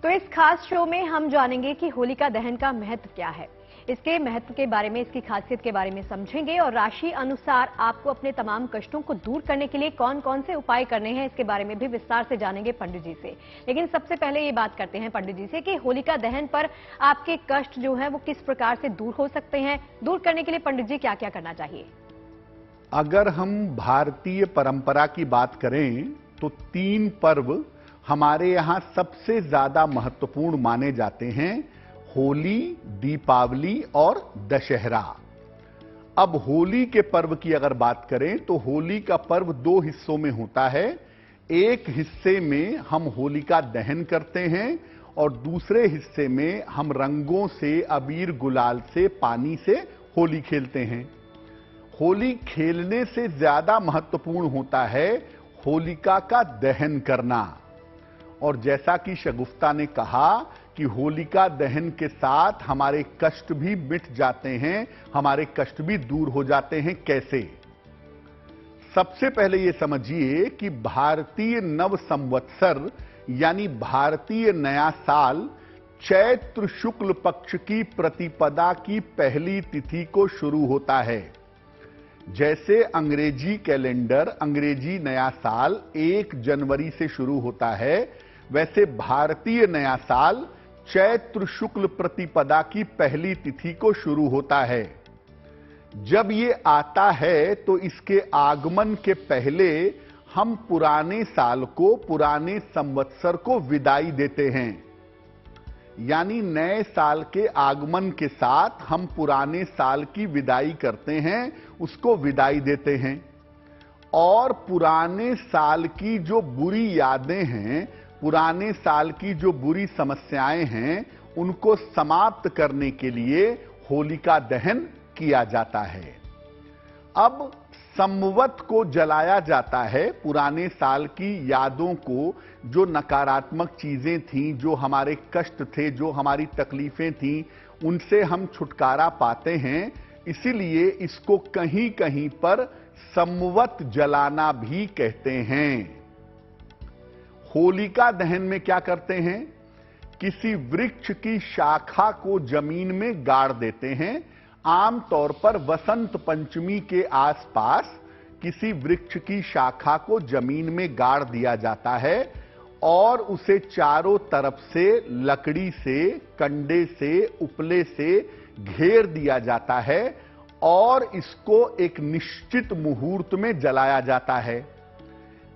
तो इस खास शो में हम जानेंगे कि होलिका दहन का महत्व क्या है। इसके महत्व के बारे में, इसकी खासियत के बारे में समझेंगे और राशि अनुसार आपको अपने तमाम कष्टों को दूर करने के लिए कौन कौन से उपाय करने हैं, इसके बारे में भी विस्तार से जानेंगे पंडित जी से। लेकिन सबसे पहले ये बात करते हैं पंडित जी से कि होलिका दहन पर आपके कष्ट जो है वो किस प्रकार से दूर हो सकते हैं। दूर करने के लिए पंडित जी क्या क्या करना चाहिए? अगर हम भारतीय परंपरा की बात करें तो 3 पर्व हमारे यहां सबसे ज्यादा महत्वपूर्ण माने जाते हैं: होली, दीपावली और दशहरा। अब होली के पर्व की अगर बात करें तो होली का पर्व 2 हिस्सों में होता है। एक हिस्से में हम होलिका दहन करते हैं और दूसरे हिस्से में हम रंगों से, अबीर गुलाल से, पानी से होली खेलते हैं। होली खेलने से ज्यादा महत्वपूर्ण होता है होलिका का दहन करना। और जैसा कि शगुफ्ता ने कहा कि होलिका दहन के साथ हमारे कष्ट भी मिट जाते हैं, हमारे कष्ट भी दूर हो जाते हैं। कैसे? सबसे पहले यह समझिए कि भारतीय नव संवत्सर यानी भारतीय नया साल चैत्र शुक्ल पक्ष की प्रतिपदा की पहली तिथि को शुरू होता है। जैसे अंग्रेजी कैलेंडर, अंग्रेजी नया साल 1 जनवरी से शुरू होता है, वैसे भारतीय नया साल चैत्र शुक्ल प्रतिपदा की पहली तिथि को शुरू होता है। जब ये आता है तो इसके आगमन के पहले हम पुराने साल को, पुराने संवत्सर को विदाई देते हैं। यानी नए साल के आगमन के साथ हम पुराने साल की विदाई करते हैं, उसको विदाई देते हैं। और पुराने साल की जो बुरी यादें हैं, पुराने साल की जो बुरी समस्याएं हैं, उनको समाप्त करने के लिए होलिका दहन किया जाता है। अब संवत को जलाया जाता है, पुराने साल की यादों को, जो नकारात्मक चीजें थीं, जो हमारे कष्ट थे, जो हमारी तकलीफें थीं, उनसे हम छुटकारा पाते हैं। इसीलिए इसको कहीं कहीं पर संवत जलाना भी कहते हैं। होलिका दहन में क्या करते हैं? किसी वृक्ष की शाखा को जमीन में गाड़ देते हैं। आमतौर पर वसंत पंचमी के आसपास किसी वृक्ष की शाखा को जमीन में गाड़ दिया जाता है और उसे चारों तरफ से लकड़ी से, कंडे से, उपले से घेर दिया जाता है और इसको एक निश्चित मुहूर्त में जलाया जाता है।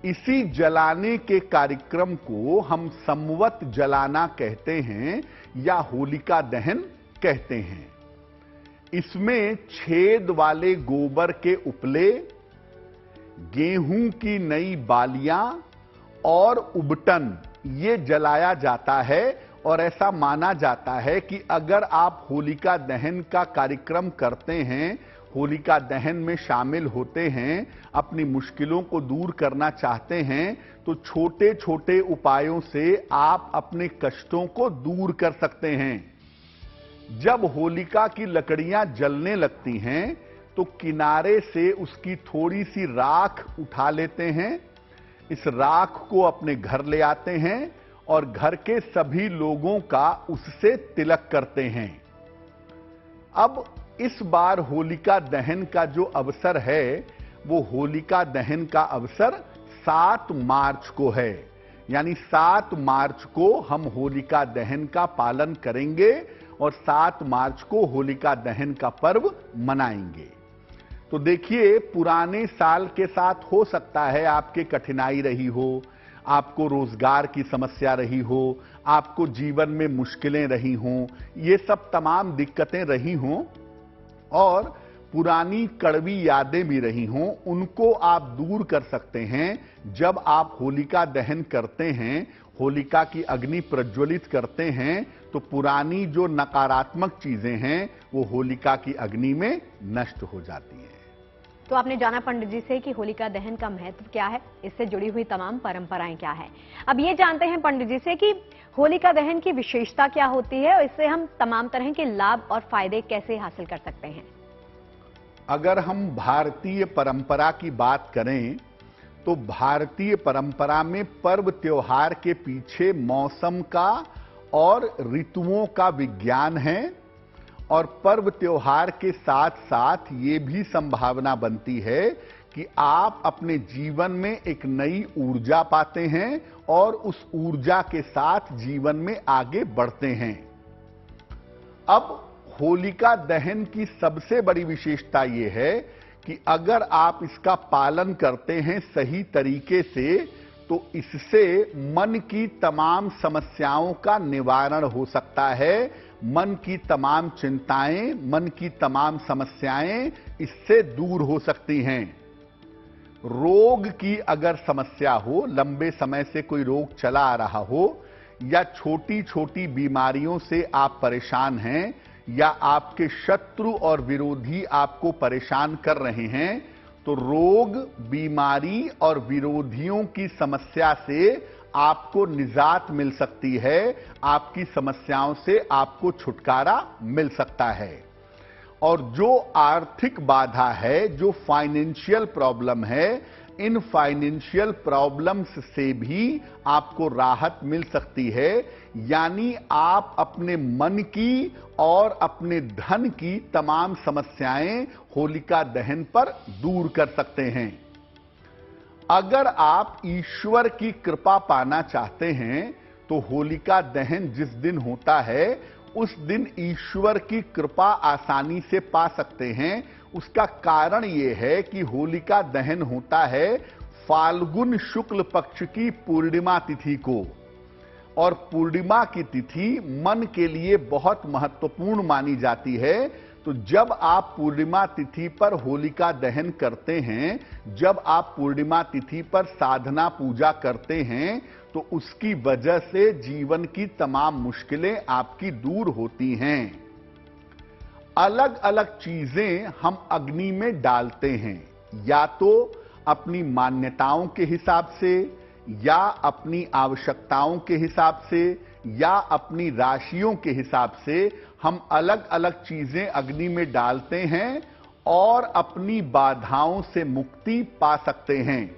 इसी जलाने के कार्यक्रम को हम संवत जलाना कहते हैं या होलिका दहन कहते हैं। इसमें छेद वाले गोबर के उपले, गेहूं की नई बालियां और उबटन ये जलाया जाता है। और ऐसा माना जाता है कि अगर आप होलिका दहन का कार्यक्रम करते हैं, होलिका दहन में शामिल होते हैं, अपनी मुश्किलों को दूर करना चाहते हैं, तो छोटे छोटे उपायों से आप अपने कष्टों को दूर कर सकते हैं। जब होलिका की लकड़ियां जलने लगती हैं तो किनारे से उसकी थोड़ी सी राख उठा लेते हैं। इस राख को अपने घर ले आते हैं और घर के सभी लोगों का उससे तिलक करते हैं। अब इस बार होलिका दहन का जो अवसर है, वो होलिका दहन का अवसर 7 मार्च को है। यानी 7 मार्च को हम होलिका दहन का पालन करेंगे और 7 मार्च को होलिका दहन का पर्व मनाएंगे। तो देखिए, पुराने साल के साथ हो सकता है आपके कठिनाई रही हो, आपको रोजगार की समस्या रही हो, आपको जीवन में मुश्किलें रही हों, ये सब तमाम दिक्कतें रही हों और पुरानी कड़वी यादें भी रही हों, उनको आप दूर कर सकते हैं। जब आप होलिका दहन करते हैं, होलिका की अग्नि प्रज्वलित करते हैं, तो पुरानी जो नकारात्मक चीजें हैं वो होलिका की अग्नि में नष्ट हो जाती हैं। तो आपने जाना पंडित जी से कि होलिका दहन का महत्व क्या है, इससे जुड़ी हुई तमाम परंपराएं क्या है। अब ये जानते हैं पंडित जी से कि होलिका दहन की विशेषता क्या होती है और इससे हम तमाम तरह के लाभ और फायदे कैसे हासिल कर सकते हैं। अगर हम भारतीय परंपरा की बात करें तो भारतीय परंपरा में पर्व त्योहार के पीछे मौसम का और ऋतुओं का विज्ञान है और पर्व त्योहार के साथ साथ ये भी संभावना बनती है कि आप अपने जीवन में एक नई ऊर्जा पाते हैं और उस ऊर्जा के साथ जीवन में आगे बढ़ते हैं। अब होलिका दहन की सबसे बड़ी विशेषता यह है कि अगर आप इसका पालन करते हैं सही तरीके से तो इससे मन की तमाम समस्याओं का निवारण हो सकता है। मन की तमाम चिंताएं, मन की तमाम समस्याएं इससे दूर हो सकती हैं। रोग की अगर समस्या हो, लंबे समय से कोई रोग चला आ रहा हो या छोटी छोटी बीमारियों से आप परेशान हैं या आपके शत्रु और विरोधी आपको परेशान कर रहे हैं, तो रोग, बीमारी और विरोधियों की समस्या से आपको निजात मिल सकती है, आपकी समस्याओं से आपको छुटकारा मिल सकता है। और जो आर्थिक बाधा है, जो फाइनेंशियल प्रॉब्लम है, इन फाइनेंशियल प्रॉब्लम्स से भी आपको राहत मिल सकती है। यानी आप अपने मन की और अपने धन की तमाम समस्याएं होलिका दहन पर दूर कर सकते हैं। अगर आप ईश्वर की कृपा पाना चाहते हैं तो होलिका दहन जिस दिन होता है उस दिन ईश्वर की कृपा आसानी से पा सकते हैं। उसका कारण यह है कि होलिका दहन होता है फाल्गुन शुक्ल पक्ष की पूर्णिमा तिथि को, और पूर्णिमा की तिथि मन के लिए बहुत महत्वपूर्ण मानी जाती है। तो जब आप पूर्णिमा तिथि पर होलिका दहन करते हैं, जब आप पूर्णिमा तिथि पर साधना पूजा करते हैं, तो उसकी वजह से जीवन की तमाम मुश्किलें आपकी दूर होती हैं। अलग अलग चीजें हम अग्नि में डालते हैं, या तो अपनी मान्यताओं के हिसाब से, या अपनी आवश्यकताओं के हिसाब से, या अपनी राशियों के हिसाब से हम अलग अलग चीजें अग्नि में डालते हैं और अपनी बाधाओं से मुक्ति पा सकते हैं।